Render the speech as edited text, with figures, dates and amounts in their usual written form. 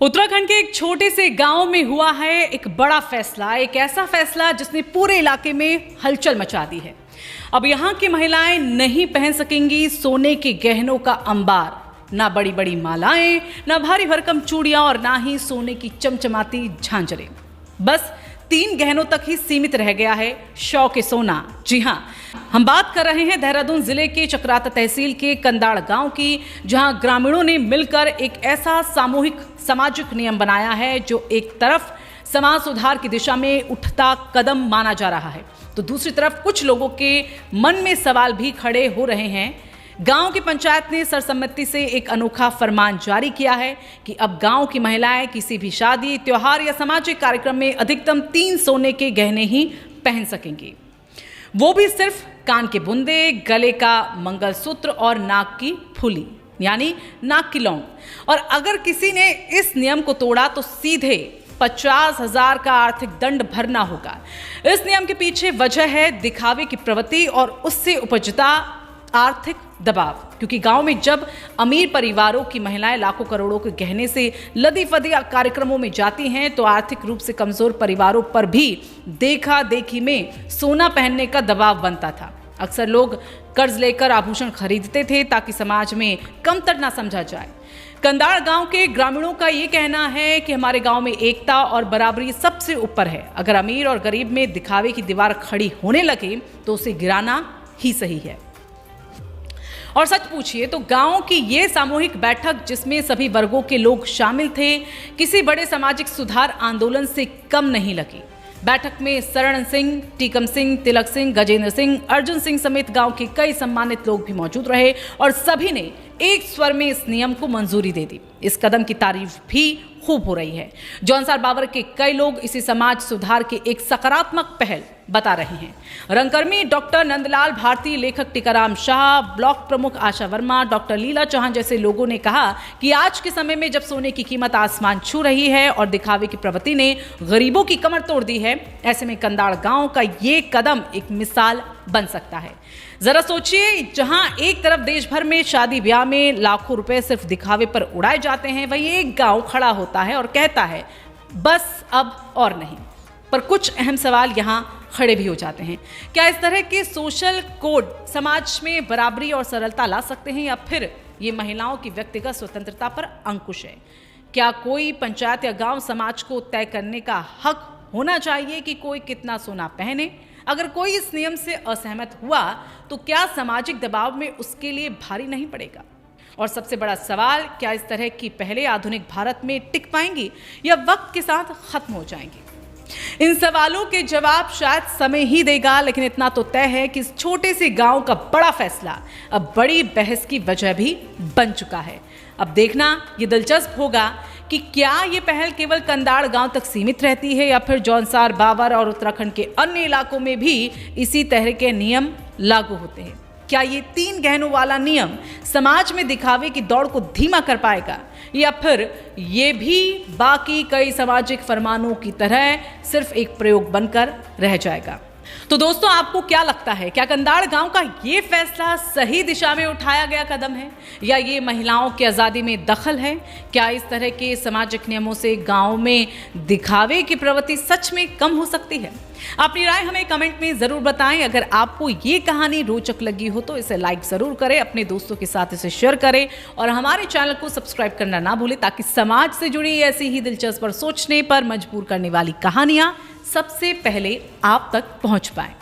उत्तराखंड के एक छोटे से गांव में हुआ है एक बड़ा फैसला, एक ऐसा फैसला जिसने पूरे इलाके में हलचल मचा दी है। अब यहां की महिलाएं नहीं पहन सकेंगी सोने के गहनों का अंबार, ना बड़ी बड़ी मालाएं, ना भारी भरकम चूड़ियां और ना ही सोने की चमचमाती झांझरें। बस 3 गहनों तक ही सीमित रह गया है शौक सोना। जी हां, हम बात कर रहे हैं देहरादून जिले के चक्राता तहसील के कंदाड़ गांव की, जहां ग्रामीणों ने मिलकर एक ऐसा सामूहिक सामाजिक नियम बनाया है जो एक तरफ समाज सुधार की दिशा में उठता कदम माना जा रहा है, तो दूसरी तरफ कुछ लोगों के मन में सवाल भी खड़े हो रहे हैं। गांव की पंचायत ने सर्वसम्मति से एक अनोखा फरमान जारी किया है कि अब गांव की महिलाएं किसी भी शादी, त्योहार या सामाजिक कार्यक्रम में अधिकतम 3 सोने के गहने ही पहन सकेंगी, वो भी सिर्फ कान के बुंदे, गले का मंगलसूत्र और नाक की फुली यानी नाक की लौंग। और अगर किसी ने इस नियम को तोड़ा तो सीधे 50,000 का आर्थिक दंड भरना होगा। इस नियम के पीछे वजह है दिखावे की प्रवृत्ति और उससे उपजता आर्थिक दबाव, क्योंकि गांव में जब अमीर परिवारों की महिलाएं लाखों करोड़ों के गहने से लदी फदी कार्यक्रमों में जाती हैं, तो आर्थिक रूप से कमजोर परिवारों पर भी देखा देखी में सोना पहनने का दबाव बनता था। अक्सर लोग कर्ज लेकर आभूषण खरीदते थे ताकि समाज में कमतर ना समझा जाए। कंदाड़ गांव के ग्रामीणों का ये कहना है कि हमारे गांव में एकता और बराबरी सबसे ऊपर है। अगर अमीर और गरीब में दिखावे की दीवार खड़ी होने लगे तो उसे गिराना ही सही है। और सच पूछिए तो गांव की ये सामूहिक बैठक, जिसमें सभी वर्गों के लोग शामिल थे, किसी बड़े सामाजिक सुधार आंदोलन से कम नहीं लगी। बैठक में शरण सिंह, टीकम सिंह, तिलक सिंह, गजेंद्र सिंह, अर्जुन सिंह समेत गांव के कई सम्मानित लोग भी मौजूद रहे और सभी ने एक स्वर में इस नियम को मंजूरी दे दी। इस कदम की तारीफ भी खूब हो रही है। जौनसार बावर के कई लोग इसे समाज सुधार के एक सकारात्मक पहल बता रहे हैं। रंगकर्मी डॉक्टर नंदलाल भारती, लेखक टीकाराम शाह, ब्लॉक प्रमुख आशा वर्मा, डॉक्टर लीला चौहान जैसे लोगों ने कहा कि आज के समय में जब सोने की कीमत आसमान छू रही है और दिखावे की प्रवृत्ति ने गरीबों की कमर तोड़ दी है, ऐसे में कंदाड़ गांव का ये कदम एक मिसाल बन सकता है। जरा सोचिए, जहां एक तरफ देश भर में शादी ब्याह में लाखों रुपए सिर्फ दिखावे पर उड़ाए जाते हैं, वहीं एक गांव खड़ा होता है और कहता है बस अब और नहीं। पर कुछ अहम सवाल यहां खड़े भी हो जाते हैं। क्या इस तरह के सोशल कोड समाज में बराबरी और सरलता ला सकते हैं, या फिर ये महिलाओं की व्यक्तिगत स्वतंत्रता पर अंकुश है? क्या कोई पंचायत या गांव समाज को तय करने का हक होना चाहिए कि कोई कितना सोना पहने? अगर कोई इस नियम से असहमत हुआ तो क्या सामाजिक दबाव में उसके लिए भारी नहीं पड़ेगा? और सबसे बड़ा सवाल, क्या इस तरह की पहले आधुनिक भारत में टिक पाएंगी या वक्त के साथ खत्म हो जाएंगी? इन सवालों के जवाब शायद समय ही देगा, लेकिन इतना तो तय है कि इस छोटे से गांव का बड़ा फैसला अब बड़ी बहस की वजह भी बन चुका है। अब देखना ये दिलचस्प होगा कि क्या ये पहल केवल कंदाड़ गांव तक सीमित रहती है या फिर जौनसार, बावर और उत्तराखंड के अन्य इलाकों में भी इसी तरह के नियम लागू होते हैं। क्या ये 3 गहनों वाला नियम समाज में दिखावे की दौड़ को धीमा कर पाएगा, या फिर ये भी बाकी कई सामाजिक फरमानों की तरह सिर्फ एक प्रयोग बनकर रह जाएगा? तो दोस्तों, आपको क्या लगता है, क्या कंदाड़ गांव का ये फैसला सही दिशा में उठाया गया कदम है, या ये महिलाओं की आज़ादी में दखल है? क्या इस तरह के सामाजिक नियमों से गांव में दिखावे की प्रवृत्ति सच में कम हो सकती है? अपनी राय हमें कमेंट में ज़रूर बताएं। अगर आपको ये कहानी रोचक लगी हो तो इसे लाइक ज़रूर करें, अपने दोस्तों के साथ इसे शेयर करें और हमारे चैनल को सब्सक्राइब करना ना भूलें, ताकि समाज से जुड़ी ऐसी ही दिलचस्प और सोचने पर मजबूर करने वाली कहानियाँ सबसे पहले आप तक पहुँच पाएं।